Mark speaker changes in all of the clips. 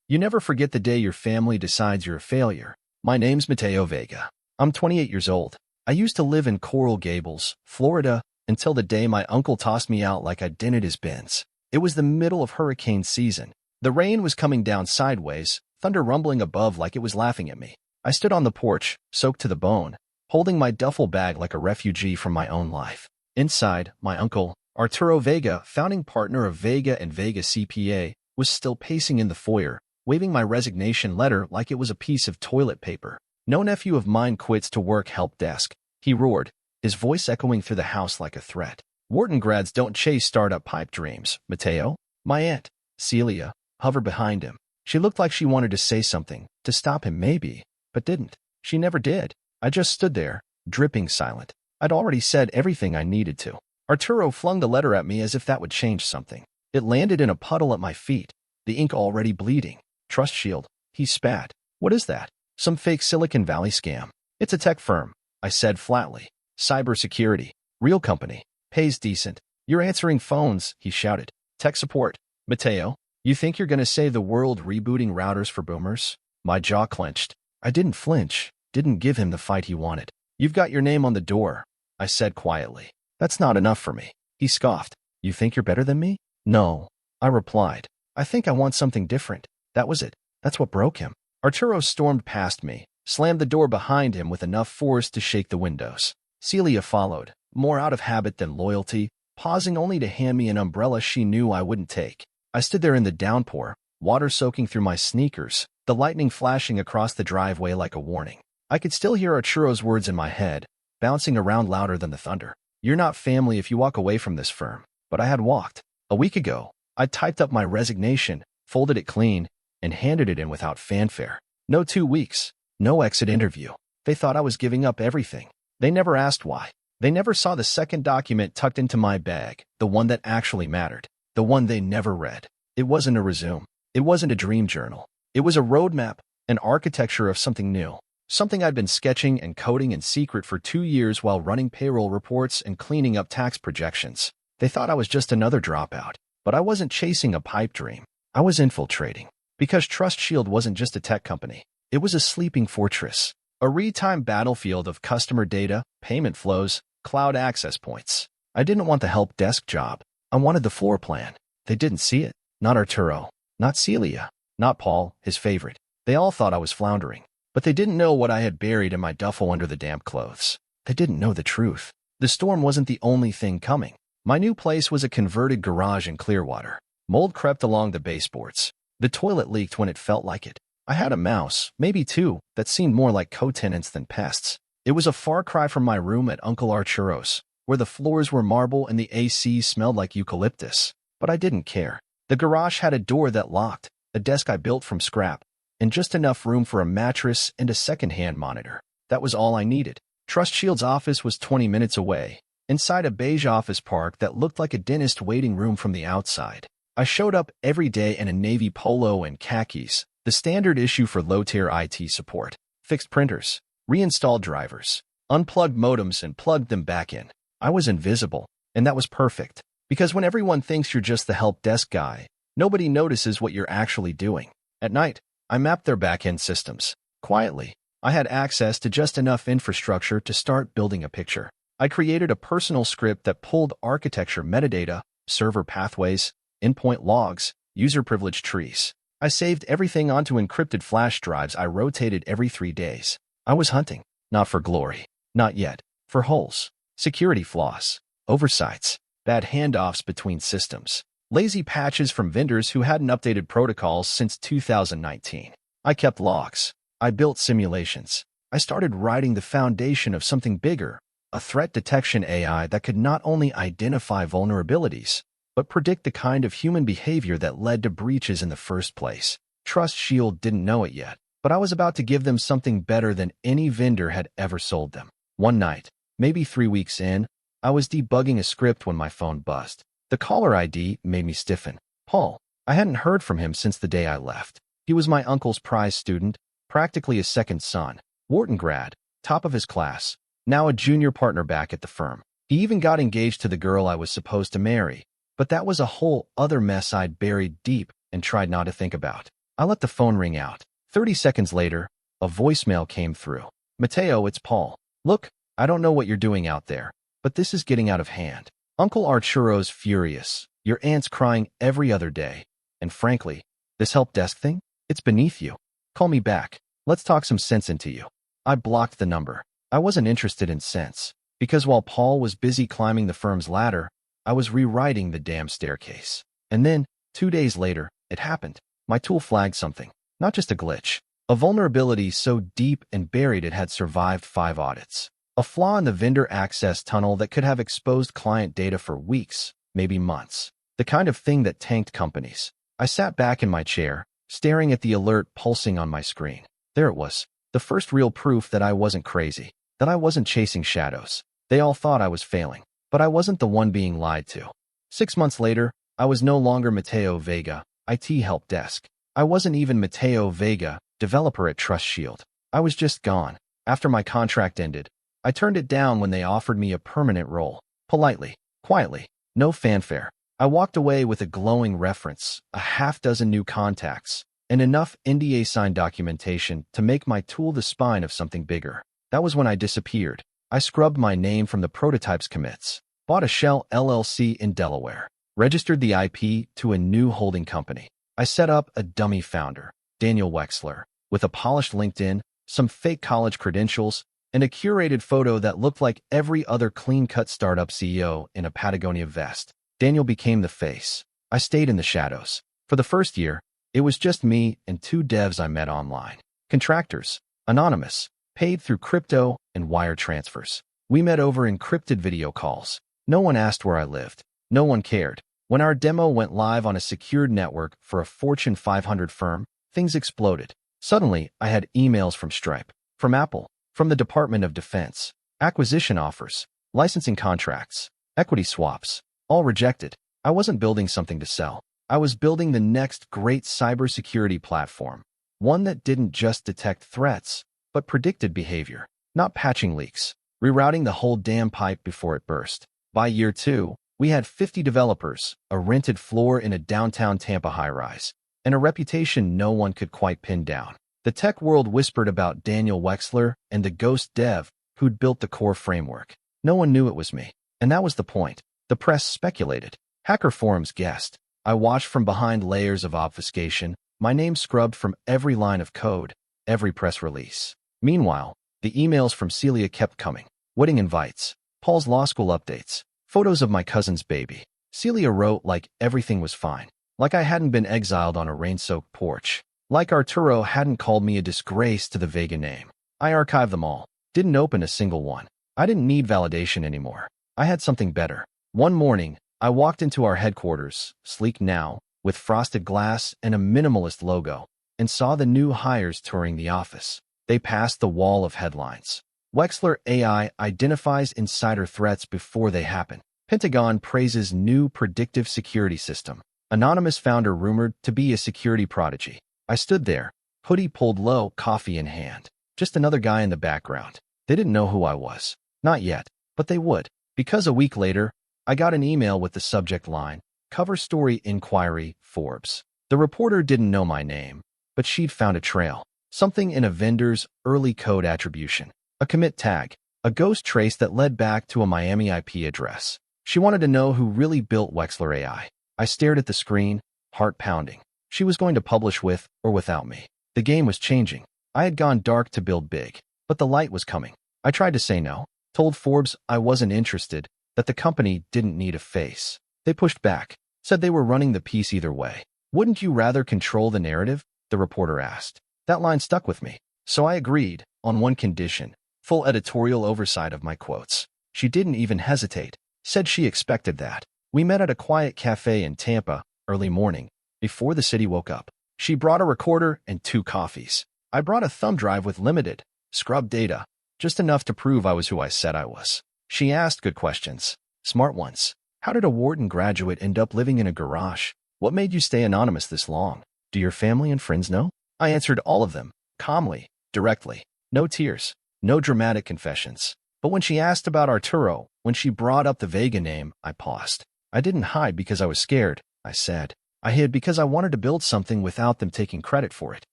Speaker 1: You never forget the day your family decides you're a failure. My name's Mateo Vega. I'm 28 years old. I used to live in Coral Gables, Florida, until the day my uncle tossed me out like I dented his bins. It was the middle of hurricane season. The rain was coming down sideways, thunder rumbling above like it was laughing at me. I stood on the porch, soaked to the bone, holding my duffel bag like a refugee from my own life. Inside, my uncle, Arturo Vega, founding partner of Vega and Vega CPA, was still pacing in the foyer, waving my resignation letter like it was a piece of toilet paper. "No nephew of mine quits to work help desk," he roared, his voice echoing through the house like a threat. "Wharton grads don't chase startup pipe dreams, Mateo." My aunt, Celia, hovered behind him. She looked like she wanted to say something, to stop him maybe, but didn't. She never did. I just stood there, dripping silent. I'd already said everything I needed to. Arturo flung the letter at me as if that would change something. It landed in a puddle at my feet, the ink already bleeding. "Trust Shield," he spat. "What is that? Some fake Silicon Valley scam?" "It's a tech firm," I said flatly. "CYBERSECURITY. Real company. Pays decent." "You're answering phones," he shouted. "Tech support." "Mateo, you think you're gonna save the world rebooting routers for boomers?" My jaw clenched. I didn't flinch, didn't give him the fight he wanted. "You've got your name on the door," I said quietly. "That's not enough for me." He scoffed. "You think you're better than me?" "No," I replied. "I think I want something different." That was it. That's what broke him. Arturo stormed past me, slammed the door behind him with enough force to shake the windows. Celia followed, more out of habit than loyalty, pausing only to hand me an umbrella she knew I wouldn't take. I stood there in the downpour, water soaking through my sneakers, the lightning flashing across the driveway like a warning. I could still hear Arturo's words in my head, bouncing around louder than the thunder. "You're not family if you walk away from this firm." But I had walked. A week ago, I typed up my resignation, folded it clean, and handed it in without fanfare. No 2 weeks, no exit interview. They thought I was giving up everything. They never asked why. They never saw the second document tucked into my bag, the one that actually mattered, the one they never read. It wasn't a resume. It wasn't a dream journal. It was a roadmap, an architecture of something new, something I'd been sketching and coding in secret for 2 years while running payroll reports and cleaning up tax projections. They thought I was just another dropout, but I wasn't chasing a pipe dream. I was infiltrating. Because Trust Shield wasn't just a tech company. It was a sleeping fortress, a real-time battlefield of customer data, payment flows, cloud access points. I didn't want the help desk job. I wanted the floor plan. They didn't see it. Not Arturo, not Celia, not Paul, his favorite. They all thought I was floundering, but they didn't know what I had buried in my duffel under the damp clothes. They didn't know the truth. The storm wasn't the only thing coming. My new place was a converted garage in Clearwater. Mold crept along the baseboards. The toilet leaked when it felt like it. I had a mouse, maybe 2, that seemed more like co-tenants than pests. It was a far cry from my room at Uncle Arturo's, where the floors were marble and the AC smelled like eucalyptus. But I didn't care. The garage had a door that locked, a desk I built from scrap, and just enough room for a mattress and a second-hand monitor. That was all I needed. Trust Shield's office was 20 minutes away, inside a beige office park that looked like a dentist waiting room from the outside. I showed up every day in a navy polo and khakis, the standard issue for low-tier IT support. Fixed printers, reinstalled drivers, unplugged modems and plugged them back in. I was invisible, and that was perfect, because when everyone thinks you're just the help desk guy, nobody notices what you're actually doing. At night, I mapped their back-end systems. Quietly, I had access to just enough infrastructure to start building a picture. I created a personal script that pulled architecture metadata, server pathways, endpoint logs, user privilege trees. I saved everything onto encrypted flash drives I rotated every 3 days. I was hunting, not for glory, not yet, for holes, security flaws, oversights, bad handoffs between systems, lazy patches from vendors who hadn't updated protocols since 2019. I kept logs. I built simulations. I started writing the foundation of something bigger, a threat detection AI that could not only identify vulnerabilities, but predict the kind of human behavior that led to breaches in the first place. Trust Shield didn't know it yet, but I was about to give them something better than any vendor had ever sold them. One night, maybe 3 weeks in, I was debugging a script when my phone buzzed. The caller ID made me stiffen. Paul. I hadn't heard from him since the day I left. He was my uncle's prize student, practically a second son. Wharton grad, top of his class, now a junior partner back at the firm. He even got engaged to the girl I was supposed to marry. But that was a whole other mess I'd buried deep and tried not to think about. I let the phone ring out. 30 seconds later, a voicemail came through. Mateo, it's Paul. Look, I don't know what you're doing out there, but this is getting out of hand. Uncle Arturo's furious. Your aunt's crying every other day. And frankly, this help desk thing? It's beneath you. Call me back. Let's talk some sense into you. I blocked the number. I wasn't interested in sense, because while Paul was busy climbing the firm's ladder, I was rewriting the damn staircase. And then, 2 days later, it happened. My tool flagged something, not just a glitch. A vulnerability so deep and buried it had survived 5 audits. A flaw in the vendor access tunnel that could have exposed client data for weeks, maybe months. The kind of thing that tanked companies. I sat back in my chair, staring at the alert pulsing on my screen. There it was, the first real proof that I wasn't crazy, that I wasn't chasing shadows. They all thought I was failing, but I wasn't the one being lied to. 6 months later, I was no longer Mateo Vega, IT help desk. I wasn't even Mateo Vega, developer at Trust Shield. I was just gone. After my contract ended, I turned it down when they offered me a permanent role. Politely, quietly, no fanfare. I walked away with a glowing reference, a half-dozen new contacts, and enough NDA-signed documentation to make my tool the spine of something bigger. That was when I disappeared. I scrubbed my name from the prototypes commits, bought a shell LLC in Delaware, registered the IP to a new holding company. I set up a dummy founder, Daniel Wexler, with a polished LinkedIn, some fake college credentials, and a curated photo that looked like every other clean-cut startup CEO in a Patagonia vest. Daniel became the face. I stayed in the shadows. For the first year, it was just me and 2 devs I met online. Contractors, anonymous, paid through crypto and wire transfers. We met over encrypted video calls. No one asked where I lived. No one cared. When our demo went live on a secured network for a Fortune 500 firm, things exploded. Suddenly, I had emails from Stripe, from Apple, from the Department of Defense, acquisition offers, licensing contracts, equity swaps, all rejected. I wasn't building something to sell. I was building the next great cybersecurity platform, one that didn't just detect threats, but predicted behavior, not patching leaks, rerouting the whole damn pipe before it burst. By year 2, we had 50 developers, a rented floor in a downtown Tampa high-rise, and a reputation no one could quite pin down. The tech world whispered about Daniel Wexler and the ghost dev who'd built the core framework. No one knew it was me, and that was the point. The press speculated. Hacker forums guessed. I watched from behind layers of obfuscation, my name scrubbed from every line of code, every press release. Meanwhile, the emails from Celia kept coming. Wedding invites, Paul's law school updates, photos of my cousin's baby. Celia wrote like everything was fine, like I hadn't been exiled on a rain-soaked porch, like Arturo hadn't called me a disgrace to the Vega name. I archived them all, didn't open a single one. I didn't need validation anymore. I had something better. One morning, I walked into our headquarters, sleek now, with frosted glass and a minimalist logo, and saw the new hires touring the office. They passed the wall of headlines. Wexler AI identifies insider threats before they happen. Pentagon praises new predictive security system. Anonymous founder rumored to be a security prodigy. I stood there, hoodie pulled low, coffee in hand. Just another guy in the background. They didn't know who I was. Not yet, but they would. Because a week later, I got an email with the subject line, Cover Story Inquiry, Forbes. The reporter didn't know my name, but she'd found a trail. Something in a vendor's early code attribution. A commit tag. A ghost trace that led back to a Miami IP address. She wanted to know who really built Wexler AI. I stared at the screen, heart pounding. She was going to publish with or without me. The game was changing. I had gone dark to build big, but the light was coming. I tried to say no, told Forbes I wasn't interested, that the company didn't need a face. They pushed back, said they were running the piece either way. Wouldn't you rather control the narrative? The reporter asked. That line stuck with me, so I agreed, on one condition, full editorial oversight of my quotes. She didn't even hesitate, said she expected that. We met at a quiet cafe in Tampa, early morning, before the city woke up. She brought a recorder and 2 coffees. I brought a thumb drive with limited, scrubbed data, just enough to prove I was who I said I was. She asked good questions, smart ones. How did a Wharton graduate end up living in a garage? What made you stay anonymous this long? Do your family and friends know? I answered all of them, calmly, directly. No tears, no dramatic confessions. But when she asked about Arturo, when she brought up the Vega name, I paused. I didn't hide because I was scared, I said. I hid because I wanted to build something without them taking credit for it.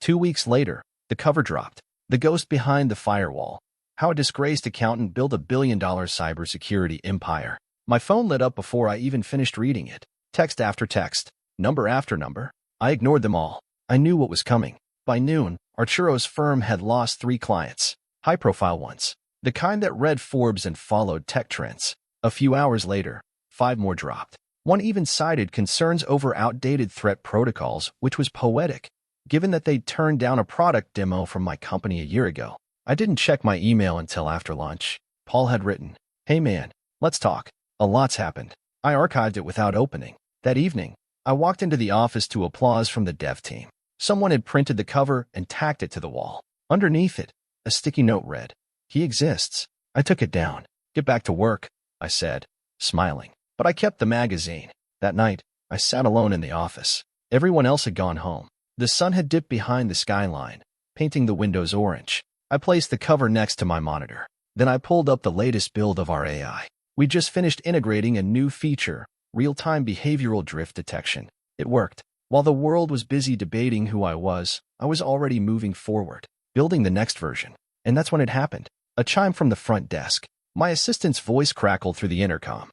Speaker 1: 2 weeks later, the cover dropped. The ghost behind the firewall. How a disgraced accountant built a billion-dollar cybersecurity empire. My phone lit up before I even finished reading it. Text after text, number after number. I ignored them all. I knew what was coming. By noon, Arturo's firm had lost 3 clients. High-profile ones. The kind that read Forbes and followed tech trends. A few hours later, 5 more dropped. One even cited concerns over outdated threat protocols, which was poetic, given that they'd turned down a product demo from my company a year ago. I didn't check my email until after lunch. Paul had written, "Hey man, let's talk. A lot's happened." I archived it without opening. That evening, I walked into the office to applause from the dev team. Someone had printed the cover and tacked it to the wall. Underneath it, a sticky note read, "He exists." I took it down. "Get back to work," I said, smiling. But I kept the magazine. That night, I sat alone in the office. Everyone else had gone home. The sun had dipped behind the skyline, painting the windows orange. I placed the cover next to my monitor. Then I pulled up the latest build of our AI. We just finished integrating a new feature, real-time behavioral drift detection. It worked. While the world was busy debating who I was already moving forward, building the next version. And that's when it happened. A chime from the front desk. My assistant's voice crackled through the intercom.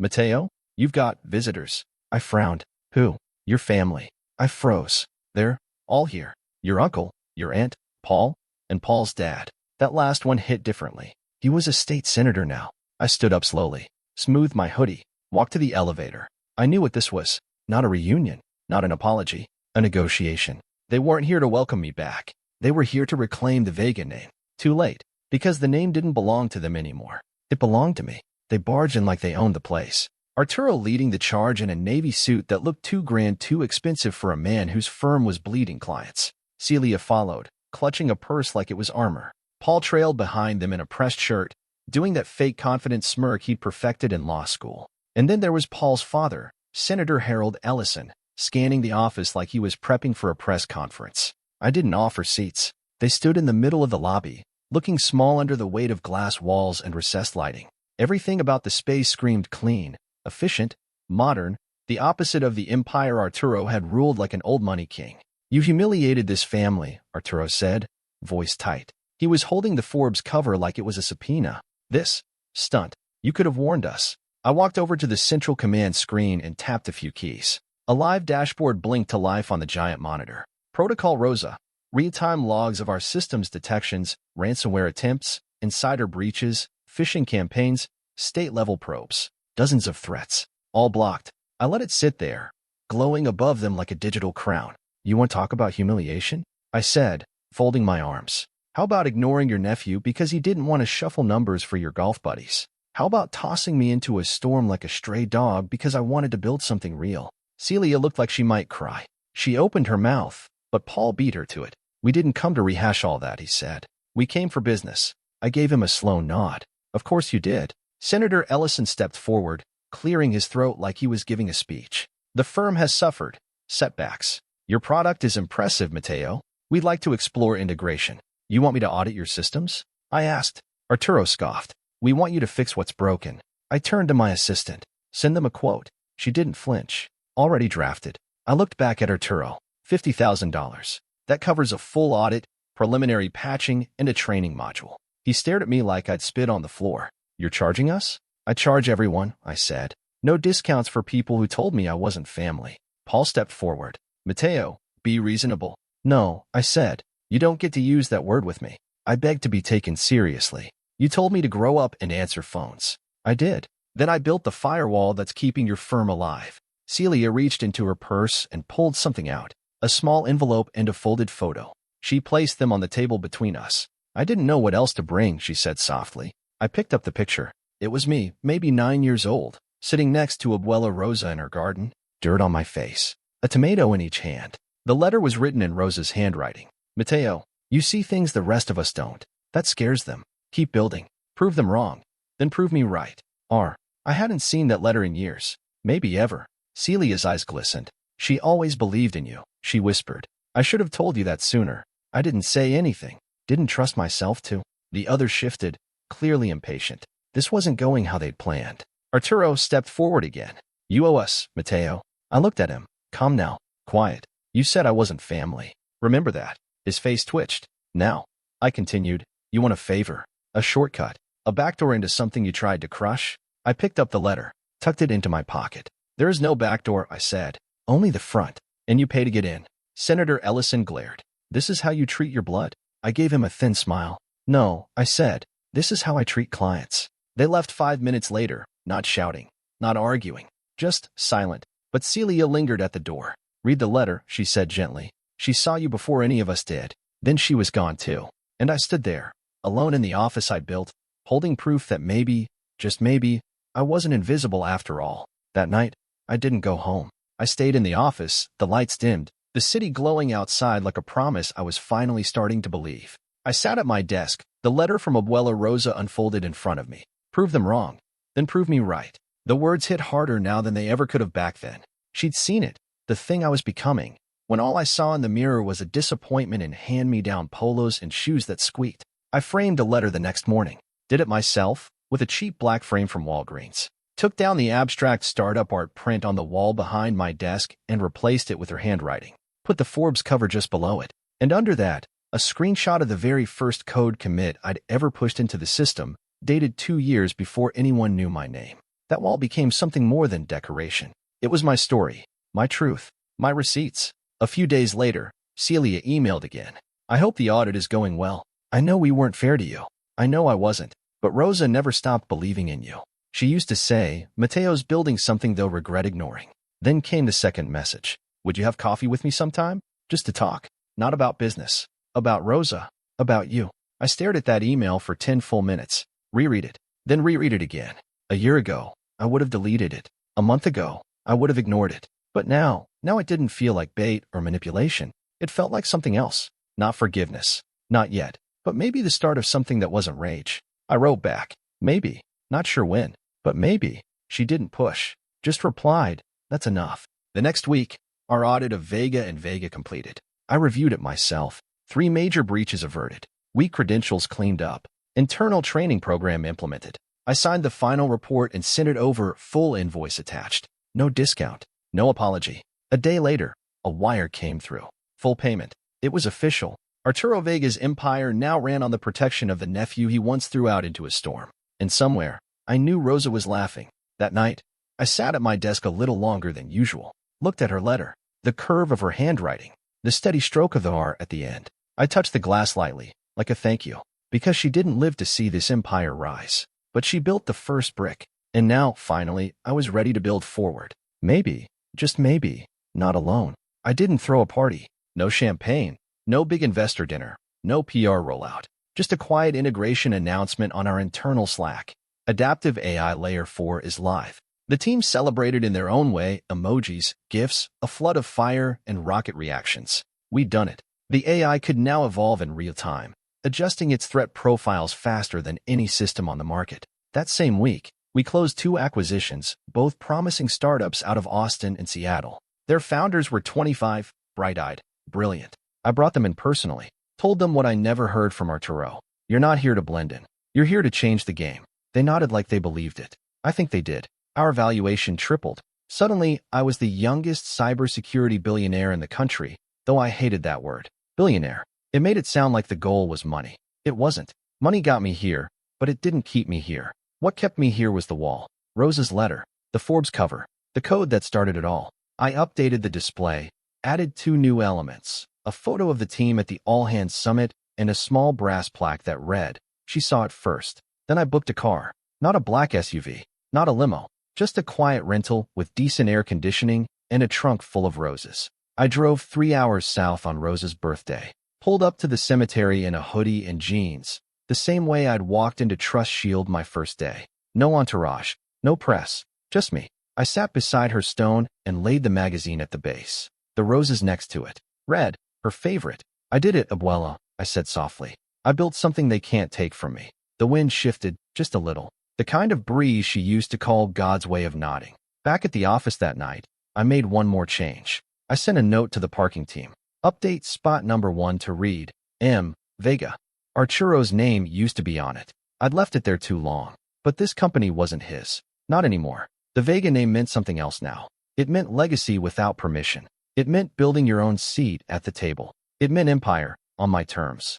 Speaker 1: Mateo, you've got visitors." I frowned. "Who?" "Your family." I froze. "They're all here. Your uncle, your aunt, Paul, and Paul's dad." That last one hit differently. He was a state senator now. I stood up slowly, smoothed my hoodie, walked to the elevator. I knew what this was. Not a reunion, not an apology, a negotiation. They weren't here to welcome me back. They were here to reclaim the Vega name. Too late, because the name didn't belong to them anymore. It belonged to me. They barged in like they owned the place. Arturo leading the charge in a navy suit that looked $2,000 too expensive for a man whose firm was bleeding clients. Celia followed, clutching a purse like it was armor. Paul trailed behind them in a pressed shirt, doing that fake confident smirk he'd perfected in law school. And then there was Paul's father, Senator Harold Ellison, scanning the office like he was prepping for a press conference. I didn't offer seats. They stood in the middle of the lobby, looking small under the weight of glass walls and recessed lighting. Everything about the space screamed clean, efficient, modern, the opposite of the empire Arturo had ruled like an old money king. "You humiliated this family," Arturo said, voice tight. He was holding the Forbes cover like it was a subpoena. "This stunt. You could have warned us." I walked over to the central command screen and tapped a few keys. A live dashboard blinked to life on the giant monitor. Protocol Rosa. Real-time logs of our system's detections, ransomware attempts, insider breaches, phishing campaigns, state-level probes. Dozens of threats. All blocked. I let it sit there, glowing above them like a digital crown. "You want to talk about humiliation?" I said, folding my arms. "How about ignoring your nephew because he didn't want to shuffle numbers for your golf buddies? How about tossing me into a storm like a stray dog because I wanted to build something real?" Celia looked like she might cry. She opened her mouth, but Paul beat her to it. "We didn't come to rehash all that," he said. "We came for business." I gave him a slow nod. "Of course you did." Senator Ellison stepped forward, clearing his throat like he was giving a speech. "The firm has suffered setbacks. Your product is impressive, Mateo. We'd like to explore integration." "You want me to audit your systems?" I asked. Arturo scoffed. "We want you to fix what's broken." I turned to my assistant. "Send them a quote." She didn't flinch. "Already drafted." I looked back at Arturo. $50,000. That covers a full audit, preliminary patching, and a training module. He stared at me like I'd spit on the floor. "You're charging us?" "I charge everyone," I said. "No discounts for people who told me I wasn't family." Paul stepped forward. "Mateo, be reasonable." "No," I said. "You don't get to use that word with me. I beg to be taken seriously. You told me to grow up and answer phones." "I did. Then I built the firewall that's keeping your firm alive." Celia reached into her purse and pulled something out. A small envelope and a folded photo. She placed them on the table between us. "I didn't know what else to bring," she said softly. I picked up the picture. It was me, maybe 9 years old, sitting next to Abuela Rosa in her garden, dirt on my face, a tomato in each hand. The letter was written in Rosa's handwriting. "Mateo, you see things the rest of us don't. That scares them. Keep building. Prove them wrong. Then prove me right." I hadn't seen that letter in years. Maybe ever. Celia's eyes glistened. "She always believed in you," she whispered. "I should have told you that sooner." I didn't say anything. Didn't trust myself to. The other shifted, clearly impatient. This wasn't going how they'd planned. Arturo stepped forward again. "You owe us, Mateo." I looked at him. Calm now. Quiet. You said I wasn't family. Remember that. His face twitched. Now, I continued, you want a favor? A shortcut? A backdoor into something you tried to crush? I picked up the letter, tucked it into my pocket. There is no backdoor, I said. Only the front. And you pay to get in. Senator Ellison glared. This is how you treat your blood? I gave him a thin smile. No, I said. This is how I treat clients. They left 5 minutes later, not shouting, not arguing, just silent. But Celia lingered at the door. Read the letter, she said gently. She saw you before any of us did. Then she was gone too. And I stood there, alone in the office I built, holding proof that maybe, just maybe, I wasn't invisible after all. That night, I didn't go home. I stayed in the office, the lights dimmed, the city glowing outside like a promise I was finally starting to believe. I sat at my desk, the letter from Abuela Rosa unfolded in front of me. Prove them wrong, then prove me right. The words hit harder now than they ever could have back then. She'd seen it, the thing I was becoming, when all I saw in the mirror was a disappointment in hand-me-down polos and shoes that squeaked. I framed a letter the next morning. Did it myself, with a cheap black frame from Walgreens. Took down the abstract startup art print on the wall behind my desk and replaced it with her handwriting. Put the Forbes cover just below it. And under that, a screenshot of the very first code commit I'd ever pushed into the system, dated 2 years before anyone knew my name. That wall became something more than decoration. It was my story, my truth, my receipts. A few days later, Celia emailed again. I hope the audit is going well. I know we weren't fair to you. I know I wasn't. But Rosa never stopped believing in you. She used to say, Mateo's building something they'll regret ignoring. Then came the second message. Would you have coffee with me sometime? Just to talk. Not about business. About Rosa. About you. I stared at that email for 10 full minutes. Reread it. Then reread it again. A year ago, I would have deleted it. A month ago, I would have ignored it. But now it didn't feel like bait or manipulation. It felt like something else. Not forgiveness. Not yet. But maybe the start of something that wasn't rage. I wrote back. Maybe. Not sure when. But maybe. She didn't push. Just replied. That's enough. The next week, our audit of Vega and Vega completed. I reviewed it myself. 3 major breaches averted. Weak credentials cleaned up. Internal training program implemented. I signed the final report and sent it over, full invoice attached. No discount. No apology. A day later, a wire came through. Full payment. It was official. Arturo Vega's empire now ran on the protection of the nephew he once threw out into a storm. And somewhere, I knew Rosa was laughing. That night, I sat at my desk a little longer than usual. Looked at her letter. The curve of her handwriting. The steady stroke of the R at the end. I touched the glass lightly, like a thank you. Because she didn't live to see this empire rise. But she built the first brick. And now, finally, I was ready to build forward. Maybe, just maybe, not alone. I didn't throw a party. No champagne. No big investor dinner. No PR rollout. Just a quiet integration announcement on our internal Slack. Adaptive AI Layer 4 is live. The team celebrated in their own way, emojis, GIFs, a flood of fire, and rocket reactions. We'd done it. The AI could now evolve in real time, adjusting its threat profiles faster than any system on the market. That same week, we closed 2 acquisitions, both promising startups out of Austin and Seattle. Their founders were 25, bright-eyed, brilliant. I brought them in personally, told them what I never heard from Arturo. You're not here to blend in. You're here to change the game. They nodded like they believed it. I think they did. Our valuation tripled. Suddenly, I was the youngest cybersecurity billionaire in the country, though I hated that word. Billionaire. It made it sound like the goal was money. It wasn't. Money got me here, but it didn't keep me here. What kept me here was the wall. Rosa's letter. The Forbes cover. The code that started it all. I updated the display, added 2 new elements. A photo of the team at the all-hands summit and a small brass plaque that read, she saw it first. Then I booked a car. Not a black SUV. Not a limo. Just a quiet rental with decent air conditioning and a trunk full of roses. I drove 3 hours south on Rosa's birthday. Pulled up to the cemetery in a hoodie and jeans. The same way I'd walked into Trust Shield my first day. No entourage. No press. Just me. I sat beside her stone and laid the magazine at the base. The roses next to it. Red. Her favorite. I did it, Abuela, I said softly. I built something they can't take from me. The wind shifted, just a little. The kind of breeze she used to call God's way of nodding. Back at the office that night, I made one more change. I sent a note to the parking team. Update spot number 1 to read, M. Vega. Arturo's name used to be on it. I'd left it there too long. But this company wasn't his. Not anymore. The Vega name meant something else now. It meant legacy without permission. It meant building your own seat at the table. It meant empire on my terms.